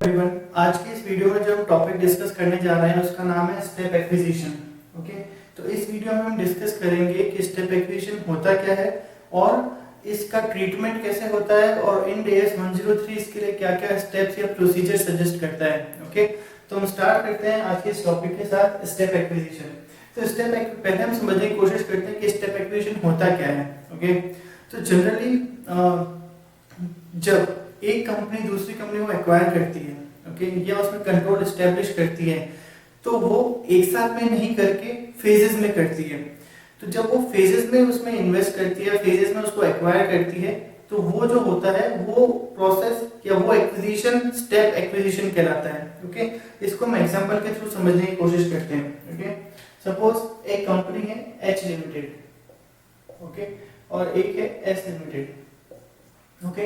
Everyone, आज की इस वीडियो में जो हम टॉपिक डिस्कस करने जा रहे हैं उसका नाम है स्टेप एक्विजिशन। ओके, तो इस वीडियो में हम डिस्कस करेंगे कि स्टेप एक्विजिशन होता क्या है और इसका ट्रीटमेंट कैसे होता है और इंड एएस 103 इसके लिए क्या क्या स्टेप्स या प्रोसीजर सजेस्ट करता है। ओके, तो हम स्टार्ट करते हैं आज के इस टॉपिक के साथ स्टेप एक्विजिशन। तो पहले हम समझने की कोशिश करते हैं कि स्टेप एक्विजिशन होता क्या है। ओके, तो जनरली जब एक कंपनी दूसरी कंपनी को एक्वायर करती है, ओके, या उसमें कंट्रोल एस्टेब्लिश करती है, तो वो एक साथ में नहीं करके फेजेस में करती है। तो जब वो फेजेस में उसमें इन्वेस्ट करती है, फेजेस में उसको एक्वायर करती है, तो वो जो होता है वो प्रोसेस या वो एक्विजिशन स्टेप एक्विजिशन कहलाता है। ओके, इसको हम एग्जांपल के थ्रू समझने की कोशिश करते हैं। ओके, सपोज एक कंपनी है एच लिमिटेड, ओके, और एक है S limited. Okay,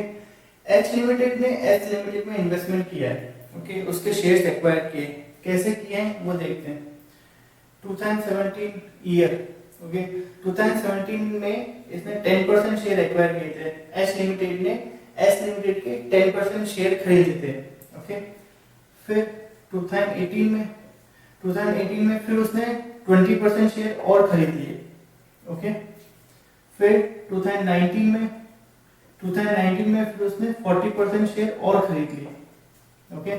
H limited ने एस लिमिटेड में इन्वेस्टमेंट किया है। ओके, उसके शेयर्स एक्वायर किए। कैसे किए हैं वो देखते हैं। 2017 ईयर, ओके, 2017 में इसने 10% शेयर एक्वायर किए थे। एच लिमिटेड ने एस लिमिटेड के 10% शेयर खरीदे थे। ओके, फिर 2018 में फिर उसने 20% शेयर और खरीद लिए। ओके, फिर 2019 में फिर उसने 40% शेयर और खरीद लिए। ओके,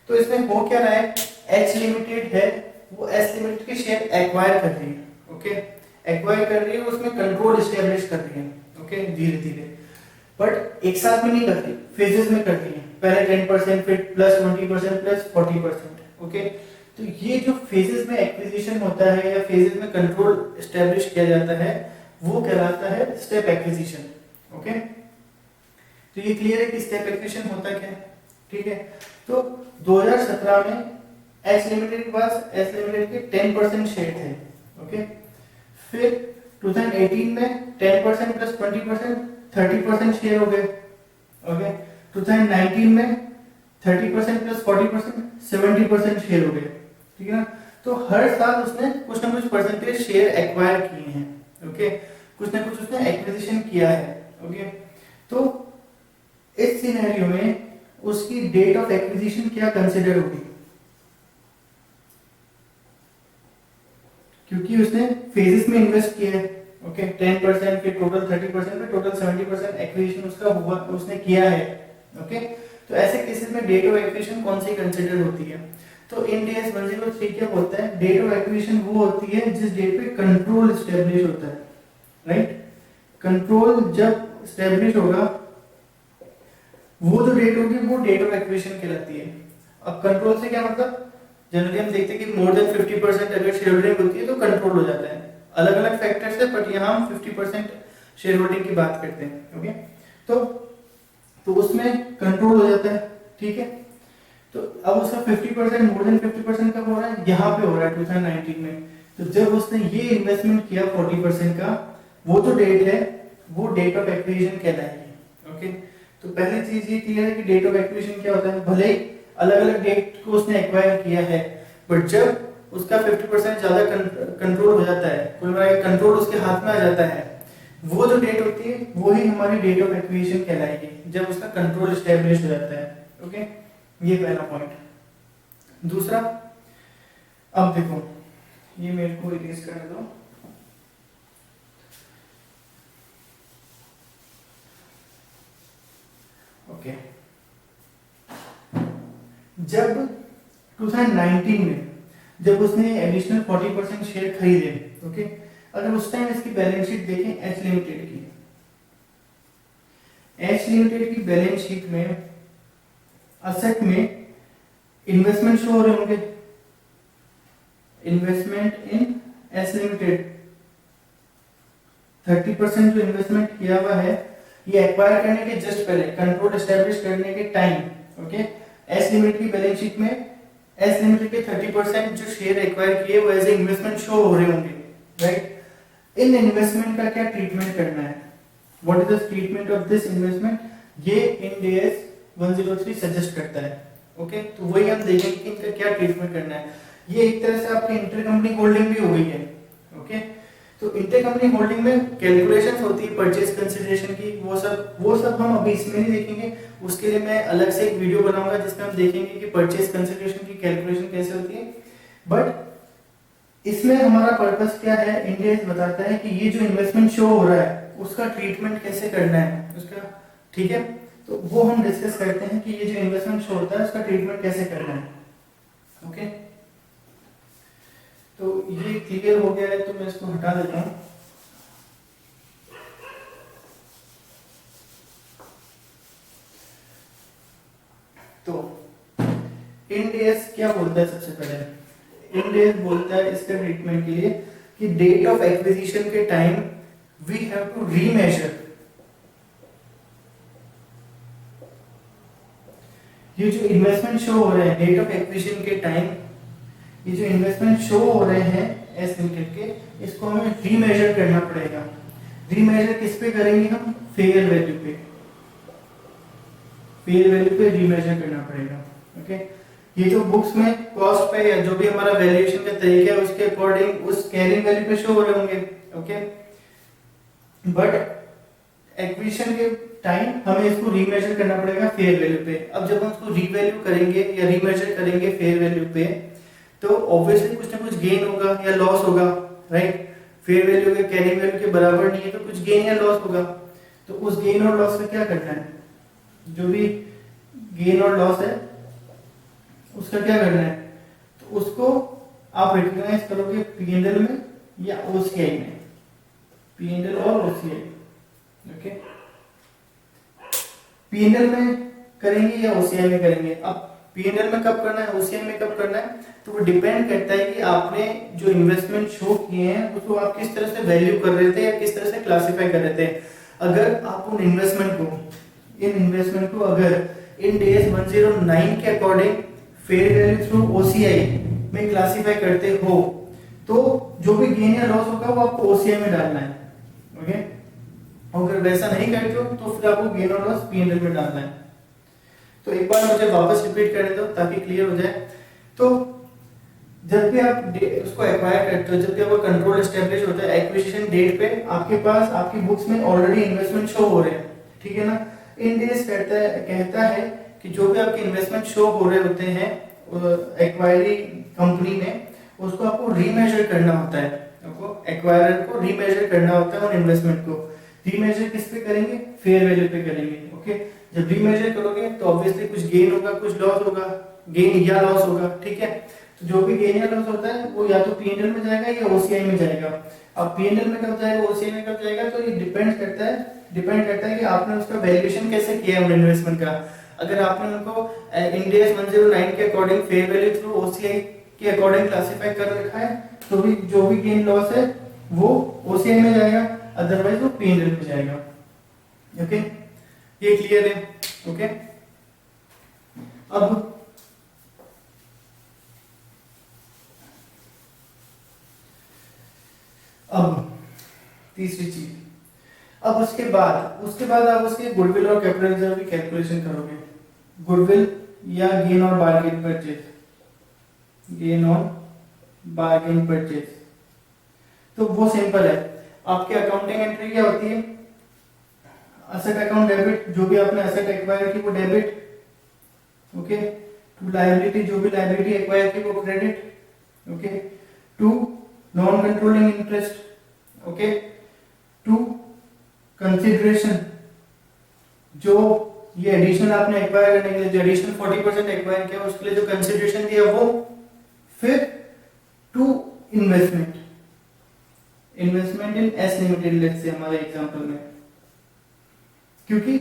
तो इसमें हो क्या रहा है, एच लिमिटेड है वो एस लिमिटेड के शेयर एक्वायर कर रही है। ओके, एक्वायर कर रही है, उसमें कंट्रोल एस्टेब्लिश कर रही है। ओके, धीरे धीरे, बट एक साथ में नहीं कर रही, फेजेस में कर रही है। पहले 10%, फिर प्लस 20%, प्लस 40%। ओके, तो ये जो फेजेस में एक्विजिशन होता है या फेजेस में कंट्रोल एस्टेब्लिश किया जाता है वो कहलाता है स्टेप एक्विजिशन। ओके, तो ये क्लियर है कि स्टेप एक्विजिशन होता क्या है। ठीक है, तो 2017 में एच लिमिटेड के पास एस लिमिटेड के 10% शेयर थे। ओके, फिर 2018 में 10% प्लस 20% 30% शेयर हो गए। ओके, 2019 में 30% प्लस 40% 70% शेयर हो गए। ठीक है ना, तो हर साल उसने कुछ ना कुछ परसेंटेज शेयर एक्वायर किए हैं। ओके, कुछ ना कुछ उसने एक्विजिशन किया है। ओके, तो इस सिनेरियो में उसकी डेट ऑफ एक्विजिशन क्या कंसीडर होगी, क्योंकि उसने फेजेस में इन्वेस्ट किया है। ओके, 10%, फिर टोटल 30%, फिर टोटल 70% एक्विजिशन उसका हुआ, उसने किया है। ओके, तो ऐसे केसेस में डेट ऑफ एक्विजिशन कौन सी कंसीडर होती है, तो इंड एएस 103 क्या होता है, डेट ऑफ एक्विजिशन वो होती है जिस डेट पे कंट्रोल एस्टेब्लिश होता है। राइट, कंट्रोल जब एस्टेब्लिश होगा वो जो डेट होगी वो डेट ऑफ एक्विजिशन कहलाती है। अब कंट्रोल से क्या मतलब, जनरली हम देखते हैं कि मोर देन 50% अगर शेयर होल्डिंग होती है तो कंट्रोल हो जाता है। अलग अलग फैक्टर्स है, बट यहाँ हम 50% शेयर होल्डिंग की बात करते हैं। ओके, तो उसमें कंट्रोल हो जाता है। ठीक है, तो अब उसका 50% मोर देन 50% कब हो रहा है, यहाँ पे हो रहा है 2019 में। तो जब उसने ये इन्वेस्टमेंट किया 40% का, वो जो डेट है वो डेट ऑफ एक्विजिशन कहलाएगी। ओके, तो पहली चीज ये क्लियर है कि डेट ऑफ एक्विजिशन क्या होता है। भले ही अलग अलग डेट को उसने एक्वायर किया है, बट जब उसका 50% ज्यादा कंट्रोल हो जाता है, कुल मिला के कंट्रोल उसके हाथ में आ जाता है, वो जो डेट होती है वो ही हमारी डेट ऑफ एक्विजिशन कहलाएगी, जब उसका कंट्रोल एस्टेब्लिश हो जाता है। ओके, ये पहला पॉइंट। दूसरा, अब देखो, ये मेरे को इरेज करने दो। ओके, जब 2019 में जब उसने एडिशनल 40% शेयर खरीदे, ओके, अगर उस टाइम इसकी बैलेंस शीट देखें एच लिमिटेड की बैलेंस शीट में असेट में इन्वेस्टमेंट शो हो रहे होंगे। इन्वेस्टमेंट इन एस लिमिटेड 30% जो इन्वेस्टमेंट किया हुआ है ये एक्वायर करने के जस्ट पहले, कंट्रोल एस्टेब्लिश करने के टाइम। ओके, एस लिमिटेड की बैलेंस शीट में एस लिमिटेड के 30% जो शेयर एक्वायर किए वो एज ए इन्वेस्टमेंट शो हो रहे होंगे। राइट, इन इन्वेस्टमेंट का क्या ट्रीटमेंट करना है, what is the treatment of this investment, ये इंड एएस 103 सजेस्ट करता है। ओके, तो वही हम देखेंगे कि इनका क्या ट्रीटमेंट करना है। ये एक तरह से आपकी इंटरकंपनी होल्डिंग भी हो गई है। ओके, तो इंटरकंपनी होल्डिंग में कैलकुलेशंस होती है परचेज कंसिडरेशन की, वो सब हम अभी इसमें नहीं देखेंगे। उसके लिए मैं अलग से एक वीडियो बनाऊंगा जिसमें हम देखेंगे कि परचेज कंसिडरेशन की कैलकुलेशन कैसे होती है। बट इसमें हमारा पर्पस क्या है, इंड एस बताता है कि ये जो इन्वेस्टमेंट शो हो रहा है उसका ट्रीटमेंट कैसे करना है उसका, ठीक है। तो वो हम डिस्कस करते हैं कि ये जो इन्वेस्टमेंट शो होता है उसका ट्रीटमेंट कैसे करना है, ओके। तो ये क्लियर हो गया है, तो मैं इसको हटा देता हूं। तो इंड एस क्या बोलता है, सबसे पहले इंड एस बोलता है इसके ट्रीटमेंट के लिए कि डेट ऑफ एक्विजिशन के time we have to remeasure, ये जो इन्वेस्टमेंट शो हो रहे हैं डेट ऑफ एक्विजिशन के टाइम, ये जो इन्वेस्टमेंट शो हो रहे हैं एस लिमिटेड के, इसको हमें रीमेजर करना पड़ेगा। रीमेजर किस पे करेंगे हम, फेयर वैल्यू पे, फेयर वैल्यू पे रीमेजर करना पड़ेगा, ओके। ये जो बुक्स में कॉस्ट पे या जो भी हमारा वैल्यूएशन का तरीका है उसके अकॉर्डिंग उस कैरिंग वैल्यू पे शो हो रहे होंगे, ओके। बट एक्विजिशन के टाइम हमें इसको रीमेजर करना पड़ेगा फेयर वैल्यू पे। अब जब हम उसको रीवैल्यू करेंगे या रीमेजर करेंगे फेयर वैल्यू पे, तो ऑब्वियसली कुछ ना कुछ गेन होगा या लॉस होगा, राइट। फेयर वैल्यू के कैरिंग वैल्यू के बराबर नहीं है तो कुछ गेन या लॉस होगा। तो उस गेन और लॉस का क्या करना है, जो भी गेन और लॉस है उसका क्या करना है, तो उसको आप रिकॉग्नाइज करोगे पीएनएल में या ओसीआई में, पीएनएल और ओसीआई, ओके। पीएनएल में करेंगे या ओसीआई में करेंगे। अब पीएनएल में कब करना है, ओसीआई में कब करना है, तो वो डिपेंड करता है कि आपने जो इन्वेस्टमेंट शो किए हैं उसको आप किस तरह से वैल्यू कर रहे थे या किस तरह से क्लासिफाई कर रहे थे। अगर आप उन इन्वेस्टमेंट को अगर इन डेज 109 के according fair value through OCI में क्लासिफाई करते हो तो जो भी गेन या लॉस होगा वो आपको ओसीआई में डालना है, ओके। अगर वैसा नहीं करते हो तो फिर आपको गेन और लॉस पीएनएल में डालना है। तो एक बार मुझे वापस रिपीट करने दो ताकि क्लियर हो जाए। तो जब भी आप उसको एक्वायर करते हो, जब भी आपका कंट्रोल एस्टेब्लिश होता है, एक्विजिशन डेट पे आपके पास आपकी बुक्स में ऑलरेडी इन्वेस्टमेंट शो हो रहे हैं, ठीक है ना। इंड एस कहता है कि जो भी आपके इन्वेस्टमेंट शो हो रहे होते हैं एक्वायरी कंपनी में, उसको आपको रीमेजर करना होता है, आपको एक्वायरर को रीमेजर करना होता है उन इन्वेस्टमेंट को। रीमेजर किस पे करेंगे, फेयर वैल्यू पे करेंगे, ओके। जब रीमेजर करोगे तो ऑब्वियसली कुछ गेन होगा कुछ लॉस होगा, गेन या लॉस होगा, ठीक है। तो जो भी गेन या लॉस होता है वो या तो पीएनएल में जाएगा या ओसीआई में जाएगा। अब पीएनएल में कब जाएगा, ओसीआई में कब जाएगा, तो ये डिपेंड करता है कि आपने उसका वैल्यूएशन कैसे किया है उन इन्वेस्टमेंट का। अगर आपने उनको इंड एस 109 के according fair value through OCI के अकॉर्डिंग क्लासिफाई कर रखा है तो भी जो भी गेन लॉस है वो ओसीआई में जाएगा, अदरवाइज वो पीएनएल में जाएगा, ओके। ये क्लियर है, ओके। अब तीसरी चीज, अब उसके बाद आप उसके गुडविल और कैपिटल रिजर्व की कैलकुलेशन करोगे। गुडविल या गेन और बार्गेन परचेज, गेन और बार्गेन परचेज, तो वो सिंपल है। आपके अकाउंटिंग एंट्री क्या होती है, असेट अकाउंट डेबिट, जो भी आपने असेट एक्वायर की वो डेबिट, ओके। टू लायबिलिटी, जो भी लायबिलिटी एक्वायर की वो credit, okay. To non controlling interest, okay. To consideration, जो ये एडिशनल आपने एक्वायर करने के लिए जो एडिशनल 40% एक्वायर किया उसके लिए जो कंसिडरेशन दिया वो। फिर to investment in S limited, let's say हमारे एग्जांपल में, क्योंकि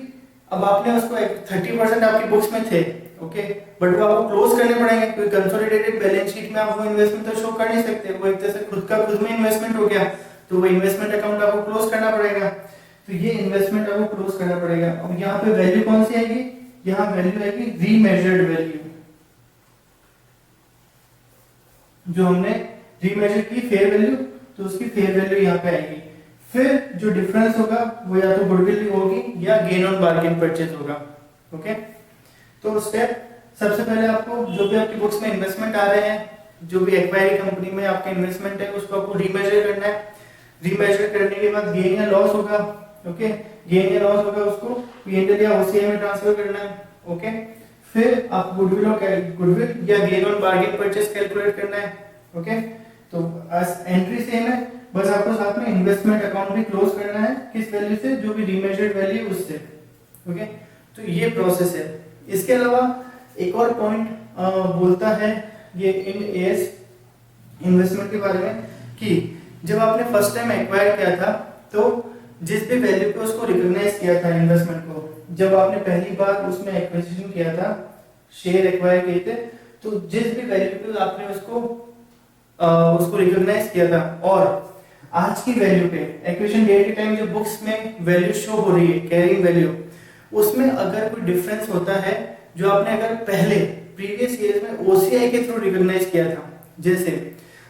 अब आपने उसको 30% आपकी बुक्स में थे, ओके, बट वो आपको क्लोज करने पड़ेंगे क्योंकि कंसोलिडेटेड बैलेंस शीट में आप वो इन्वेस्टमेंट तो शो कर नहीं सकते, वो एक तरह से खुद में इन्वेस्टमेंट हो गया, तो वो इन्वेस्टमेंट अकाउंट आपको क्लोज करना पड़ेगा। तो ये इन्वेस्टमेंट आपको क्लोज करना पड़ेगा। अब यहाँ पे वैल्यू कौन सी आएगी, यहाँ वैल्यू आएगी रीमेजर्ड वैल्यू, जो हमने रीमेजर की फेयर वैल्यू, तो उसकी फेयर वैल्यू यहाँ पे आएगी। फिर जो डिफरेंस होगा वो या तो गुडविल होगी या गेन ऑन बार्गेन परचेज होगा, ओके। तो स्टेप, सबसे पहले आपको जो भी आपकी बुक्स में इन्वेस्टमेंट आ रहे हैं, जो भी एक्वायरी कंपनी में आपका इन्वेस्टमेंट है उसको आपको रीमेजर करना है। रीमेजर करने के बाद गेन या लॉस होगा, ओके, गेन या लॉस होगा, उसको पी&एल या ओसीआई में ट्रांसफर करना है, ओके। फिर आप गुडविल या gain on bargain purchase calculate करना है, ओके। तो एंट्री सेम है, बस आपको साथ में इन्वेस्टमेंट अकाउंट भी क्लोज करना है, किस वैल्यू से, जो भी रीमेजर्ड वैल्यू उससे, ओके। तो ये प्रोसेस है। इसके अलावा एक और पॉइंट बोलता है ये इन एस इन्वेस्टमेंट के बारे में कि जब आपने फर्स्ट टाइम एक्वायर किया था तो जिस भी वैल्यू पे उसको रिकॉग्नाइज किया था इन्वेस्टमेंट को, जब आपने पहली बार उसमें एक्विजिशन किया था, शेयर एक्वायर किए थे, तो जिस भी वैल्यू पे आपने उसको रिकॉग्नाइज किया था और आज की वैल्यू पे एक्विजिशन डेट के टाइम जो बुक्स में वैल्यू शो हो रही है, कैरिंग वैल्यू, उसमें अगर कोई डिफरेंस होता है जो आपने अगर पहले प्रीवियस ईयर में ओसीआई के थ्रू रिकॉग्नाइज किया था, जैसे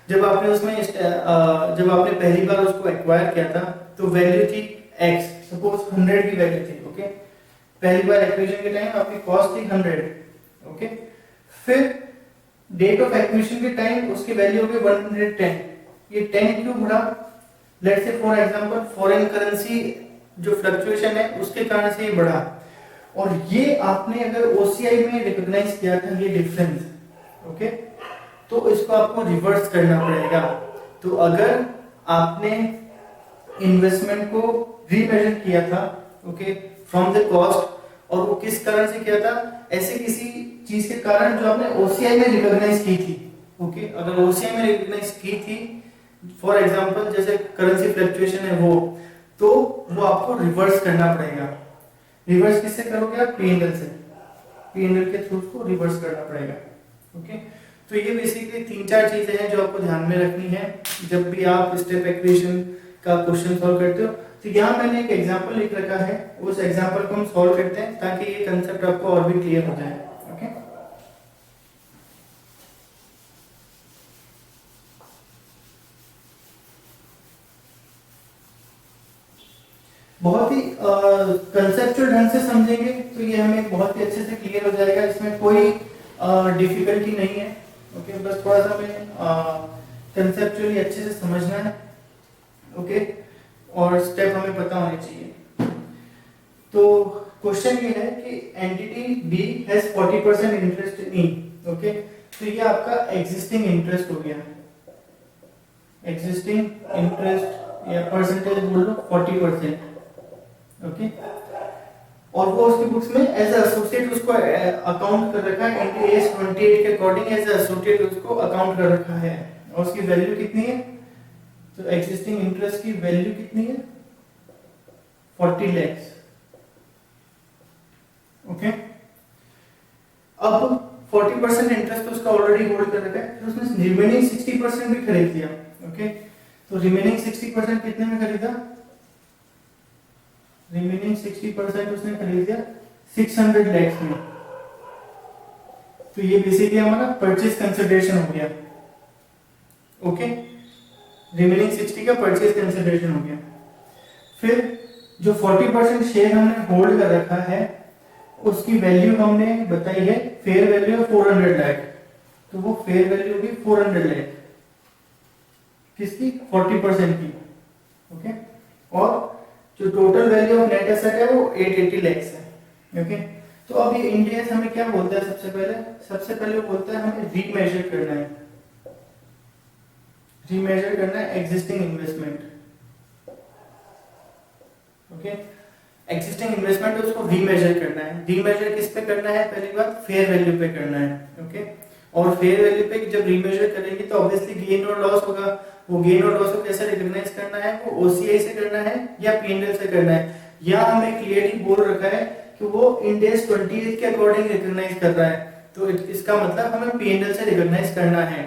जब आपने पहली बार उसको एक्वायर किया था तो वैल्यू थी x, सपोज 100 की वैल्यू थी, ओके। पहली बार एक्विजिशन के टाइम आपकी कॉस्ट थी 100, ओके। फिर डेट ऑफ एक्विजिशन के टाइम उसकी वैल्यू हो गई 110। ये 10 क्यों बढ़ा? Let's say for example foreign currency जो फ्लक्चुएशन है उसके कारण से ये बढ़ा, और ये आपने अगर ओसीआई में रिकॉग्नाइज किया था ये डिफरेंस, ओके, तो इसको आपको रिवर्स करना पड़ेगा। तो अगर आपने इन्वेस्टमेंट को रीमेजर किया था, ओके, फ्रॉम द कॉस्ट, और वो किस कारण से किया था, ऐसे किसी चीज के कारण जो आपने ओसीआई में रिकॉग्नाइज की थी, ओके, अगर ओसीआई में रिकॉग्नाइज की थी फॉर एग्जांपल जैसे करेंसी फ्लक्चुएशन है तो वो आपको रिवर्स करना पड़ेगा। रिवर्स किससे करोगे आप? पी&एल से, पी&एल के थ्रू उसको रिवर्स करना पड़ेगा, ओके। तो ये बेसिकली 3-4 चीजें हैं जो आपको ध्यान में रखनी है जब भी आप स्टेप इक्वेशन का क्वेश्चन सॉल्व करते हो। तो यहाँ मैंने एक एग्जांपल लिख रखा है, उस एग्जांपल को हम सॉल्व करते हैं ताकि ये कंसेप्ट आपको और भी क्लियर हो जाए, ओके। बहुत ही कंसेप्चुअल ढंग से समझेंगे तो ये हमें बहुत ही अच्छे से क्लियर हो जाएगा, इसमें कोई डिफिकल्टी नहीं है, ओके। बस थोड़ा सा हमें कंसेप्चुअली अच्छे से समझना है, ओके, और स्टेप हमें पता होने चाहिए। तो क्वेश्चन ये है कि entity B has 40% interest in, okay, तो ये आपका एग्जिस्टिंग इंटरेस्ट हो गया, एग्जिस्टिंग इंटरेस्ट या परसेंटेज बोल लो 40%, ओके, और वो उसकी बुक्स में एज एसोसिएट उसको अकाउंट कर रखा है, एंटी एस 28 के अकॉर्डिंग एज एसोसिएट उसको अकाउंट कर रखा है, और उसकी वैल्यू कितनी है? तो एग्जिस्टिंग इंटरेस्ट की वैल्यू कितनी है? 40 लाख, ओके। अब 40% इंटरेस्ट तो उसका ऑलरेडी होल्ड कर रखा है, फिर उसने रिमेनिंग 60% भी खरीद लिया, ओके। तो रिमेनिंग 60% कितने में खरीदा? रिमेनिंग 60% उसने खरीद लिया 600 लाख में। तो ये बेसिकली हमारा परचेज कंसिडरेशन हो गया, ओके। रिमेनिंग 60 का परचेज कंसिडरेशन हो गया। फिर जो 40% शेयर हमने होल्ड कर रखा है उसकी वैल्यू हमने बताई है, फेयर वैल्यू 400 लाख, तो वो फेयर वैल्यू होगी 400 लाख किसकी? 40% की, ओके। और जो total value of net asset है वो 880 लाख है, ओके। तो अब ये इंड एस हमें क्या बोलता है? सबसे पहले वो बोलता है हमें रीमेजर करना है, रीमेजर करना है existing investment, okay. Existing investment उसको रीमेजर करना है। रीमेजर किस पे करना है? पहली बात फेयर वैल्यू पे करना है, ओके। और फेयर वैल्यू पे जब रीमेजर करेंगे तो ऑब्वियसली गेन और लॉस होगा, वो गेन और लॉस को कैसे रिकॉग्नाइज करना है? वो ओसीआई से करना है या पी&एल से करना है? यहाँ हमें क्लियरली बोल रखा है कि वो इंड एस 28 के अकॉर्डिंग रिकॉग्नाइज कर रहा है, तो इसका मतलब हमें पी&एल से रिकॉग्नाइज करना है।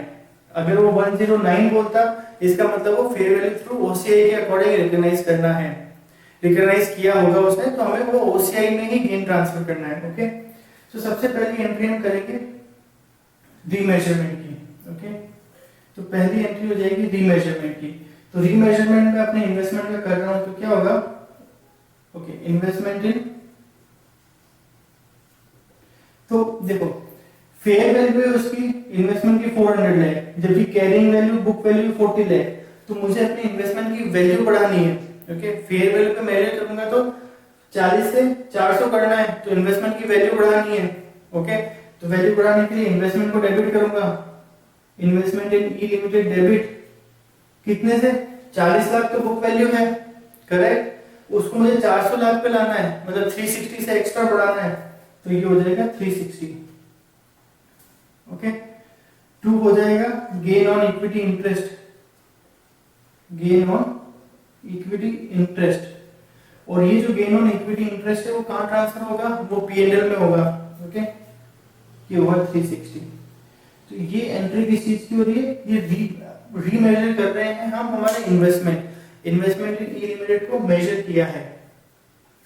अगर वो 109 बोलता इसका मतलब वो फेयर वैल्यू थ्रू ओसीआई के अकॉर्डिंग रिकॉग्नाइज करना है, रिकॉग्नाइज किया होगा उसने, तो हमें वो ओसीआई में ही गेन ट्रांसफर करना है, ओके। तो सबसे पहली एंट्री हम करेंगे रीमेजरमेंट की, ओके। तो पहली एंट्री हो जाएगी रीमेजरमेंट की। तो रीमेजरमेंट में अपने इन्वेस्टमेंट में कर रहा हूं तो क्या होगा? ओके, इन्वेस्टमेंट इन, तो देखो फेयर वैल्यू है उसकी इन्वेस्टमेंट की 400 लाख, जबकि carrying value book value 40 lakh, तो मुझे अपनी इन्वेस्टमेंट की वैल्यू बढ़ानी है। ओके, फेयर वैल्यू पे मेजर करूंगा तो 40 से 400 करना है, तो इन्वेस्टमेंट की वैल्यू बढ़ानी है। ओके, तो वैल्यू बढ़ाने के लिए इन्वेस्टमेंट को डेबिट करूंगा, इन्वेस्टमेंट इन ई लिमिटेड डेबिट, कितने से 40 लाख तो बुक वैल्यू है, करेक्ट, उसको मुझे 400 लाख पे लाना है, मतलब 360 से एक्स्ट्रा बढ़ाना है, तो ये हो जाएगा 360। ओके, 2 हो जाएगा gain on equity interest, gain on equity interest, और ये जो गेन ऑन इक्विटी इंटरेस्ट है वो कहां ट्रांसफर होगा, वो पीएनएल में होगा। ओके, ये होगा 360। तो ये एंट्री किस चीज की हो रही है, ये रीमेजर कर रहे हैं हम हमारे इन्वेस्टमेंट इन ई लिमिटेड को मेजर किया है।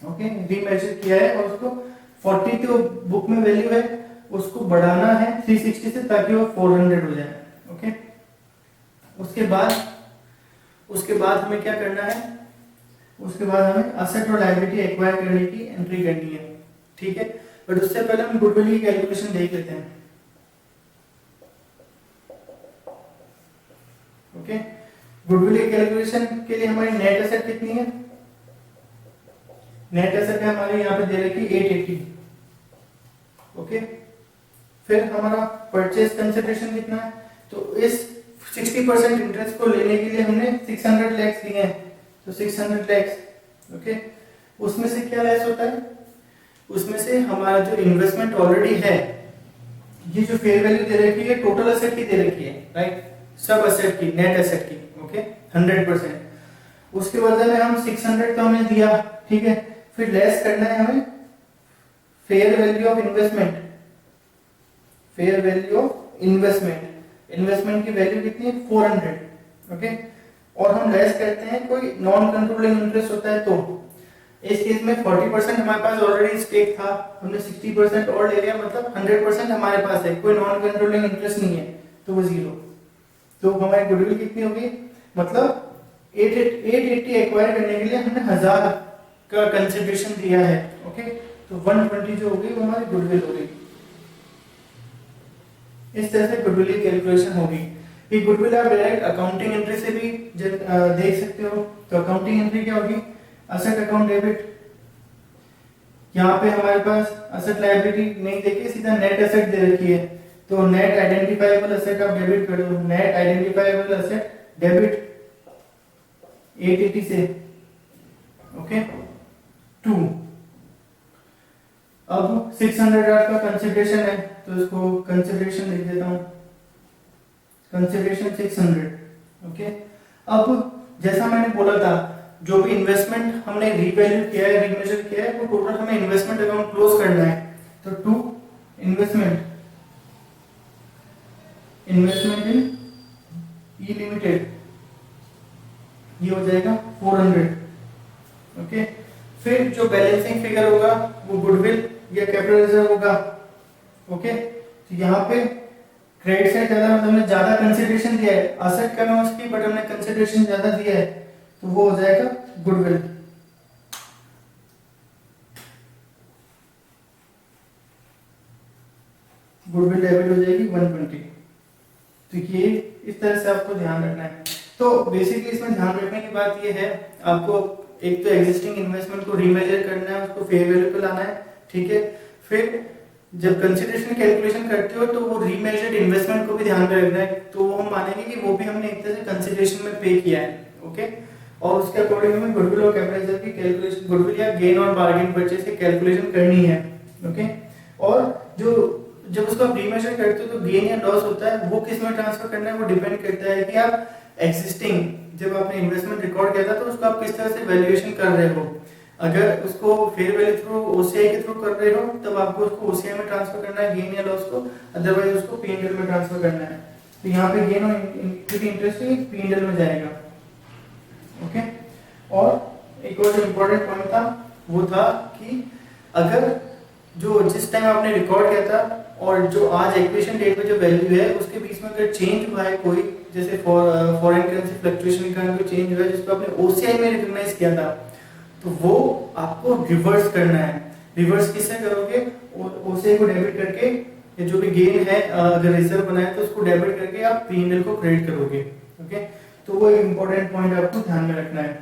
ओके, रीमेजर किया है और उसको 40 तो बुक में वैल्यू है, उसको बढ़ाना है 360 से ताकि वो 400 हो जाए। ओके, उसके बाद हमें क्या करना है, उसके बाद हमें असेट और लायबिलिटी एक्वायर करने की एंट्री करनी है। ठीक है, बट उससे पहले हम गुडविल की कैलकुलेशन देख लेते हैं। ओके, गुडविल की कैलकुलेशन के लिए हमारी नेट एसेट कितनी है, नेट एसेट है हमारे यहाँ पे दे रखी 880। ओके, फिर हमारा परचेज कंसिडरेशन कितना है, तो इस 60% इंटरेस्ट को लेने के लिए हमने 600 लैक्स दिए हैं, तो 600 लैक्स। ओके, उसमें से क्या लेस होता है, उसमें से हमारा जो इन्वेस्टमेंट ऑलरेडी है, ये जो फेयर वैल्यू दे रखी है टोटल एसेट की दे रखी है, राइट, सब एसेट की, नेट एसेट की। ओके, 100%, उसके बदले में हम 600 तो हमने दिया, ठीक है, फिर लेस करना है हमें fair value of investment, fair value of investment, investment की वैल्यू कितनी है 400। ओके, और हम लेस करते हैं कोई नॉन कंट्रोलिंग इंटरेस्ट होता है, तो इस केस में 40% हमारे पास ऑलरेडी स्टेक था, हमने 60% और ले लिया, मतलब 100% हमारे पास है, कोई नॉन कंट्रोलिंग इंटरेस्ट नहीं है, तो वो 0। तो हमारी गुडविल कितनी होगी, मतलब 880 एक्वायर करने के लिए हमने 1000 का कंसिडरेशन दिया है। ओके, तो 120 जो होगी वो हमारी गुडविल होगी। इस तरह से गुडविल की कैलकुलेशन होगी। ये गुडविल आप डायरेक्ट अकाउंटिंग एंट्री से भी देख सकते हो। तो अकाउंटिंग एंट्री क्या होगी, असेट अकाउंट डेबिट, यहाँ पे हमारे पास असेट लायबिलिटी नहीं देखिए, सीधा नेट एसेट दे रखी है, तो नेट आइडेंटिफाइबल एसेट आप डेबिट कर दो, नेट आइडेंटिफाइबल एसेट डेबिट 880 से। ओके, 2, अब 600 का कंसिडरेशन है, तो इसको कंसिडरेशन लिख देता हूं, कंसिडरेशन 600। ओके, अब जैसा मैंने बोला था, जो भी इन्वेस्टमेंट हमने रीवैल्यू किया है, रीमेजर किया है, वो टोटल हमें इन्वेस्टमेंट अकाउंट क्लोज करना है। तो 2 इन्वेस्टमेंट इन ई लिमिटेड, ये हो जाएगा 400। ओके, फिर जो बैलेंसिंग फिगर होगा वो गुडविल या कैपिटल रिजर्व होगा। ओके, तो यहाँ पे क्रेडिट साइड ज्यादा, मतलब हमने ज्यादा कंसिडरेशन दिया है, असेट कम है उसकी, बट हमने कंसिडरेशन ज्यादा दिया है, तो वो हो जाएगा गुडविल। गुडविल डेबिट हो जाएगी 120। तो ये इस तरह से आपको ध्यान रखना है। तो बेसिकली इसमें ध्यान रखने की बात ये है, आपको एक तो एग्जिस्टिंग इन्वेस्टमेंट को रीमेजर करना है, उसको फेयर वैल्यू पे लाना है, ठीक है। फिर जब कंसिडरेशन कैलकुलेशन करते हो तो वो रीमेजर्ड इन्वेस्टमेंट को भी ध्यान में रखना है, तो वो हम मानेंगे कि वो भी हमने एक तरह से कंसिडरेशन में पे किया है। ओके, और उसके अकॉर्डिंग हमें गुडविल और कैपिटल की कैलकुलेशन, गुडविल या गेन और बार्गेन परचेज की कैलकुलेशन करनी है। ओके, और जो जब उसको आप रीमेजर करते हो तो गेन या लॉस होता है, वो किस में ट्रांसफर करना है, वो डिपेंड करता है कि आप एग्जिस्टिंग जब आपने इन्वेस्टमेंट रिकॉर्ड किया था तो उसको आप किस तरह से वैल्यूएशन कर रहे हो। अगर उसको फेयर वैल्यू थ्रू ओसीआई के थ्रू कर रहे हो तब आपको उसको ओसीआई में ट्रांसफर करना है गेन या लॉस को, अदरवाइज उसको पीएनएल में ट्रांसफर करना है। तो यहाँ पे गेन और इक्विटी इंटरेस्ट पीएनएल में जाएगा। ओके, और एक और जो इम्पोर्टेंट पॉइंट था वो था कि अगर जो जिस टाइम आपने रिकॉर्ड किया था और जो आज एक्विजिशन डेट पे जो वैल्यू है उसके बीच में अगर चेंज हुआ है कोई, जैसे फॉरेन करेंसी फ्लक्चुएशन के कारण कोई चेंज हुआ है जिसको आपने ओसीआई में रिकॉग्नाइज किया था, तो वो आपको रिवर्स करना है। रिवर्स किससे करोगे, ओसीआई को डेबिट करके, ये जो भी गेन है अगर रिजर्व बनाए तो उसको डेबिट करके आप पीएनएल को क्रेडिट करोगे। ओके, तो वो एक इंपॉर्टेंट पॉइंट आपको ध्यान में रखना है।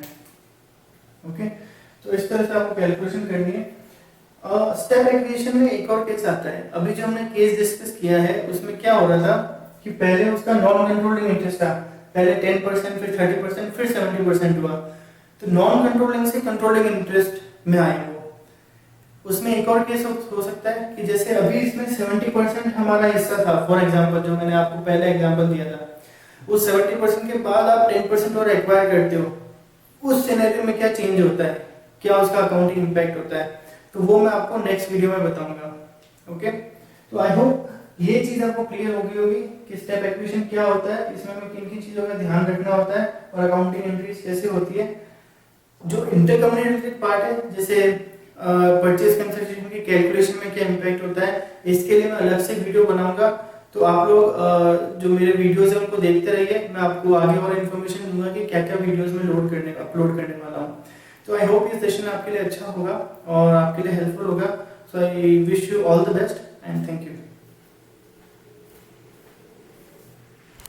ओके, तो इस तरह से आपको कैलकुलेशन करनी है। स्टेप एक्विजिशन में एक और केस आता है। अभी जो हमने केस डिस्कस किया है उसमें क्या हो रहा था कि पहले उसका नॉन कंट्रोलिंग इंटरेस्ट था, पहले 10% फिर 30% फिर 70% हुआ, तो नॉन कंट्रोलिंग से कंट्रोलिंग इंटरेस्ट में आए वो। उसमें एक और केस हो सकता है कि जैसे अभी इसमें 70% हमारा हिस्सा था, फॉर एग्जांपल जो मैंने आपको पहले एग्जांपल दिया था, उस 70% के बाद आप 10% और एक्वायर करते हो, उस सिनेरियो में क्या चेंज होता है, क्या उसका अकाउंटिंग इंपैक्ट होता है, तो वो मैं आपको नेक्स्ट वीडियो में बताऊंगा। ओके, तो आई होप ये चीज आपको क्लियर हो गई होगी कि स्टेप एक्विजिशन क्या होता है, इसमें हमें किन किन चीजों का ध्यान रखना होता है और अकाउंटिंग एंट्रीज कैसे होती है। जो इंटरकंपनी रिलेटेड पार्ट है, जैसे परचेज कंसिडरेशन की कैलकुलेशन में क्या इंपैक्ट होता है, इसके लिए मैं अलग से वीडियो बनाऊंगा। तो आप लोग जो मेरे वीडियोस है उनको देखते रहिए, मैं आपको आगे और इन्फॉर्मेशन दूंगा कि क्या क्या वीडियोस में अपलोड करने वाला हूँ। तो आई होप ये सेशन आपके लिए अच्छा होगा और आपके लिए हेल्पफुल होगा। So I wish you all the best and thank you.